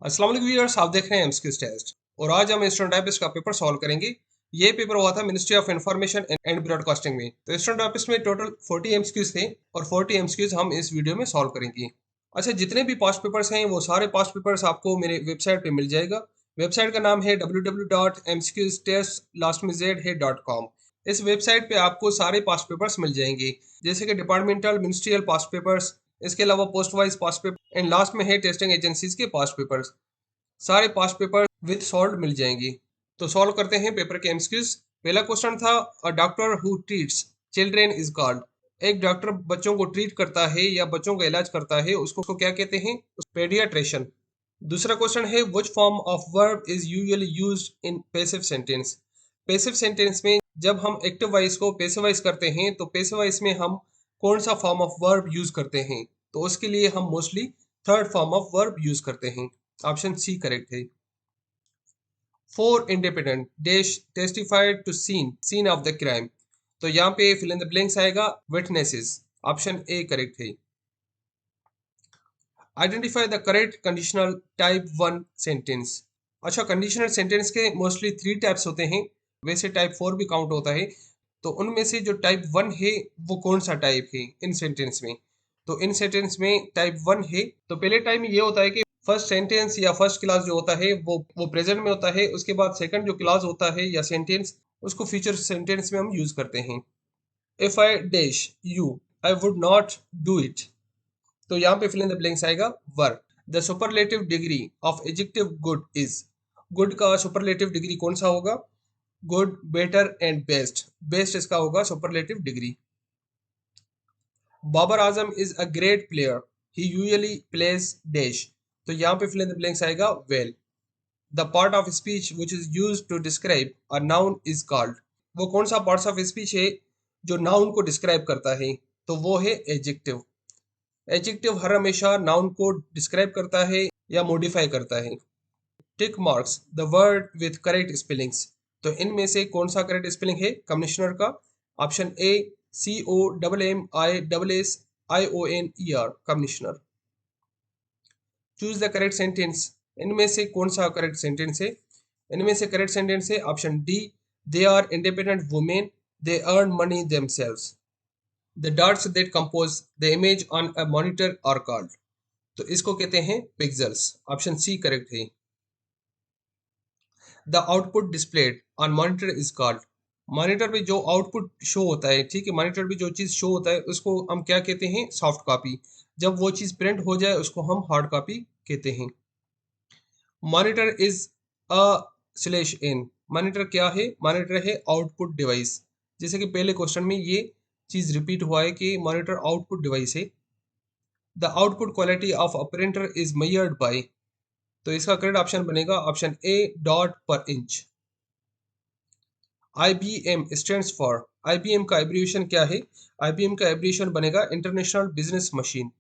अस्सलाम वालेकुम व्यूअर्स, आप देख रहे हैं एमसीक्यूज टेस्ट और आज हम ईस्टर्न टाइपिस्ट का पेपर सॉल्व करेंगे। ये पेपर हुआ था ministry of information and broadcasting में। तो ईस्टर्न टाइपिस्ट में टोटल 40 एमसीक्यूज थे और 40 एमसीक्यूज हम इस वीडियो में सॉल्व करेंगे। अच्छा, जितने भी पास्ट पेपर्स हैं वो सारे पास्ट पेपर्स आपको मेरे वेबसाइट पे मिल जाएगा। वेबसाइट का नाम है www.mcqstestlastmz.com। इस वेबसाइट पे आपको सारे पास्ट पेपर्स मिल जाएंगे, जैसे कि डिपार्टमेंटल मिनिस्ट्रियल पास्ट पेपर्स, इसके अलावा post wise past paper and last में है टेस्टिंग एजेंसीज के पास्ट पेपर्स। सारे पास्ट पेपर विद सॉल्व मिल जाएंगी। तो सॉल्व करते हैं पेपर के एमसीक्यूज। पहला क्वेश्चन था, a doctor who treats children is called. एक डॉक्टर बच्चों को ट्रीट करता है या बच्चों का इलाज करता है, उसको क्या कहते हैं? पेडियाट्रिशियन। दूसरा क्वेश्चन है, which form of verb is usually used in passive sentence. Passive sentence में जब हम एक्टिव वॉइस को पैसिवाइज करते हैं तो पैसिव वॉइस में हम कौन सा फॉर्म ऑफ वर्ब यूज करते हैं? तो उसके लिए हम mostly third form of verb use करते हैं। ऑप्शन सी करेक्ट है। Four independent dash testified to scene of the crime. तो यहाँ पे फिल इन द ब्लैंक्स आएगा विटनेसेस। ऑप्शन ए करेक्ट है। Identify the correct conditional type one sentence. अच्छा, conditional sentence के मोस्टली थ्री टाइप्स होते हैं, वैसे टाइप फोर भी काउंट होता है। तो उनमें से जो टाइप वन है वो कौन सा टाइप है इन सेंटेंस में? तो इन सेंटेंस में टाइप वन है। तो पहले टाइप में ये होता है कि फर्स्ट सेंटेंस या फर्स्ट क्लास जो होता है वो प्रेजेंट में होता है। उसके बाद सेकंड जो क्लास होता है या सेंटेंस, उसको फ्यूचर सेंटेंस में हम यूज करते हैं। If I dash you, I would not do it. तो यहाँ पे फिल इन द ब्लैंक्स आएगा were. The superlative degree of adjective good is. Good का सुपरलेटिव डिग्री कौन सा होगा? Good, better and best. Best इसका होगा superlative degree. Babar Azam is a great player, he usually plays dash. तो यहाँ पे फिल इन द ब्लैंक्स आएगा well. The part of speech which is use to describe a noun is called. वो कौन सा parts of speech है जो noun को डिस्क्राइब करता है? तो वो है एडजेक्टिव। एडजेक्टिव हर हमेशा नाउन को डिस्क्राइब करता है या मॉडिफाई करता है। Tick marks the word with correct spellings. तो इनमें से कौन सा करेक्ट स्पेलिंग है कमिश्नर का? Option A COMMISSIONER, commissioner. Choose the correct sentence. इनमें से कौन सा करेक्ट सेंटेंस है? इनमें से करेक्ट सेंटेंस है option D, they are independent women, they earn money themselves. The dots that compose the image on a monitor are called. तो इसको कहते हैं पिक्सेल्स। ऑप्शन सी करेक्ट है। The output displayed on monitor is called. Monitor पे जो output show होता है, ठीक है, मॉनिटर पे जो चीज़ शो होता है उसको हम क्या कहते हैं? Soft copy. जब वो चीज़ प्रिंट हो जाए उसको हम हार्ड कॉपी कहते हैं। Monitor is a slash N. Monitor क्या है? मॉनिटर है आउटपुट डिवाइस। जैसे कि पहले क्वेश्चन में ये चीज़ रिपीट हुआ है कि मॉनिटर आउटपुट डिवाइस है। The output quality of a printer is measured by. तो इसका करेक्ट ऑप्शन बनेगा option A, dot per inch. IBM stands for. IBM का एब्रिविएशन क्या है? IBM का एब्रिविएशन बनेगा international business machine.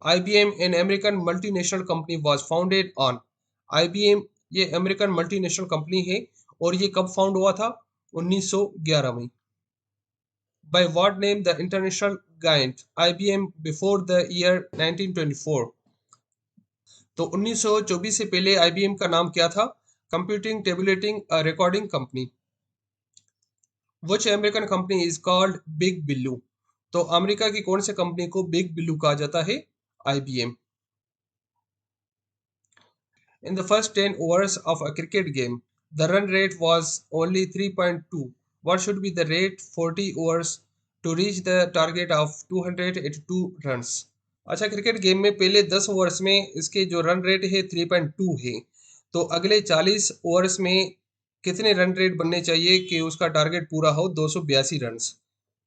IBM an American multinational company was founded on. IBM ये American multinational company है और ये कब फाउंड हुआ था? 1911 में। By what name the international गायंट IBM before the year 1924। तो 1924 से पहले IBM का नाम क्या था? Computing tabulating recording company. Which American company is called big Billu. तो अमेरिका की कौन सी कंपनी को बिग बिल्लू कहा जाता है? IBM। In the first 10 overs of a cricket game, the run rate was only 3.2. What should be the rate 40 overs to reach the target of 282 runs? अच्छा, cricket game में पहले 10 overs में इसके जो रन रेट है 3.2 है। तो अगले 40 ओवर्स में कितने रन रेट बनने चाहिए कि उसका टारगेट पूरा हो? 282 रन।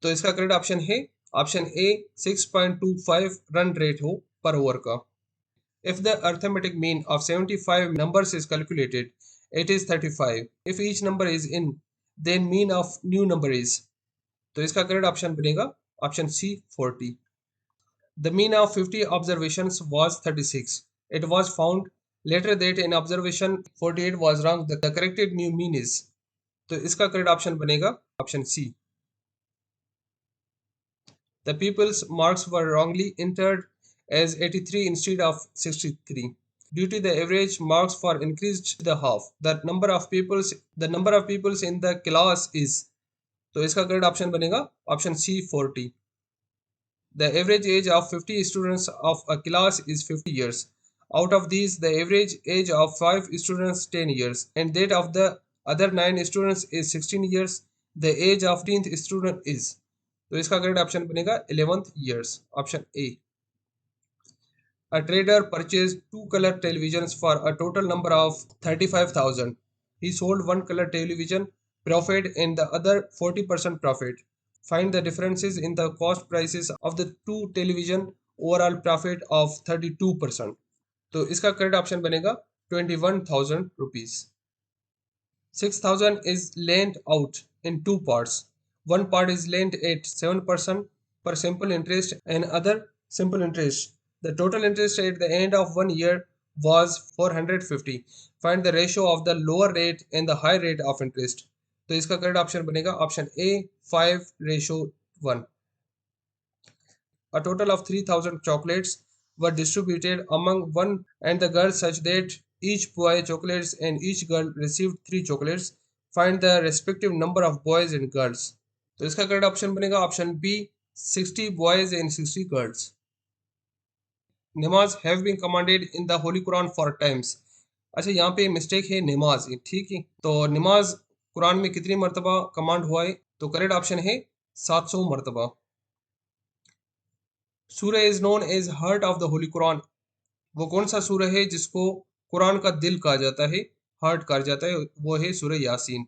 तो इसका करेक्ट ऑप्शन है ऑप्शन ए, 6.25 रन रेट हो पर ओवर का। If the arithmetic mean of 75 numbers is calculated, it is 35. If each number is in, then mean of new number is। तो इसका करेक्ट ऑप्शन बनेगा option C, 40। The mean of 50 observations was 36. It was found later that in observation 48 was wrong. The corrected new mean is। तो इसका correct option बनेगा option C. The pupils' marks were wrongly entered as 83 instead of 63. Due to the average marks for increased the half, the number of peoples in the class is, तो इसका correct option बनेगा option C 40. The average age of 50 students of a class is 50 years. Out of these, the average age of 5 students 10 years, and that of the other 9 students is 16 years. The age of 10th student is, तो इसका correct option बनेगा 11th years, option A. A trader purchased two color televisions for a total number of 35,000. He sold one color television profit and the other 40% profit. Find the differences in the cost prices of the two television, overall profit of 32%. तो इसका correct option बनेगा 21,000 rupees. 6,000 is lent out in two parts. One part is lent at 7% per simple interest and other simple interest. The total interest at the end of 1 year was 450. Find the ratio of the lower rate and the high rate of interest. तो इसका correct option बनेगा option A 5:1. A total of 3,000 chocolates were distributed among one and the girls such that each boy chocolates and each girl received 3 chocolates. Find the respective number of boys and girls. तो इसका correct option बनेगा option B 60 boys and 60 girls. Namaz have been commanded in the holy Quran four times. अच्छा यहाँ पे mistake है नमाज, ठीक है. तो नमाज कुरान में कितनी मरतबा कमांड हुआ है, तो करेक्ट ऑप्शन है 700 मरतबा. Surah is known as heart of the holy Quran. वो कौन सा सूरह है जिसको कुरान का दिल कहा जाता है, हार्ट कहा जाता है, वो है surah Yasin.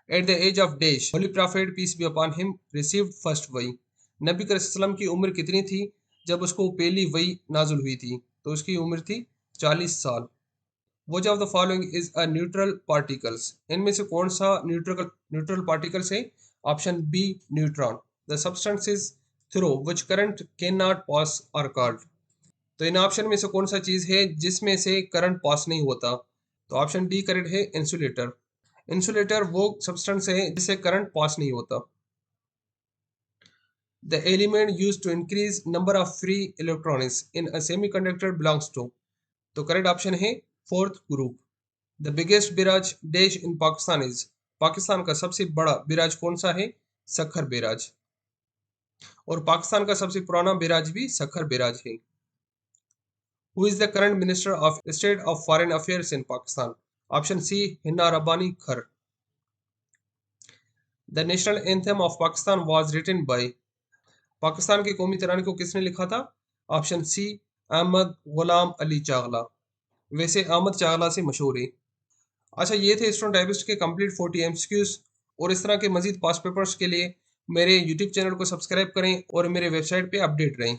At the age of dash holy prophet peace be upon him received first वही. नबी करीम सल्लल्लाहु अलैहि वसल्लम की उम्र कितनी थी जब उसको पहली वही नाजुल हुई थी, तो उसकी उम्र थी 40 साल. Which of the following is a neutral particles. इनमें से कौन सा न्यूट्रल पार्टिकल्स है, option B neutron. The substances through which current can not pass are called. तो इन ऑप्शन में से कौन सा चीज है जिसमें से करंट पास नहीं होता, तो ऑप्शन डी करेक्ट है इंसुलेटर. इंसुलेटर वो सब्सटेंस है जिससे करंट पास नहीं होता. The element used to increase number of free electrons in a semiconductor belongs to, तो करेक्ट ऑप्शन है फोर्थ ग्रुप. द बिगेस्ट बिराज देश इन पाकिस्तान इज, पाकिस्तान का सबसे बड़ा बिराज कौन सा है, सखर बिराज. और पाकिस्तान का सबसे पुराना बिराज भी सखर बिराज है. Who is the current minister of state of foreign affairs in Pakistan, option C Hina Rabbani Khar. The national anthem of Pakistan was written by, Pakistan के कौमी तराने को किसने लिखा था, ऑप्शन सी अहमद गुलाम अली चागला. वैसे अहमद चागला से मशहूर है. अच्छा ये थे स्टूडेंट डाइजेस्ट के कंप्लीट 40 एमसीक्यूज. और इस तरह के मजीद पास पेपर्स के लिए मेरे यूट्यूब चैनल को सब्सक्राइब करें और मेरे वेबसाइट पे अपडेट रहें.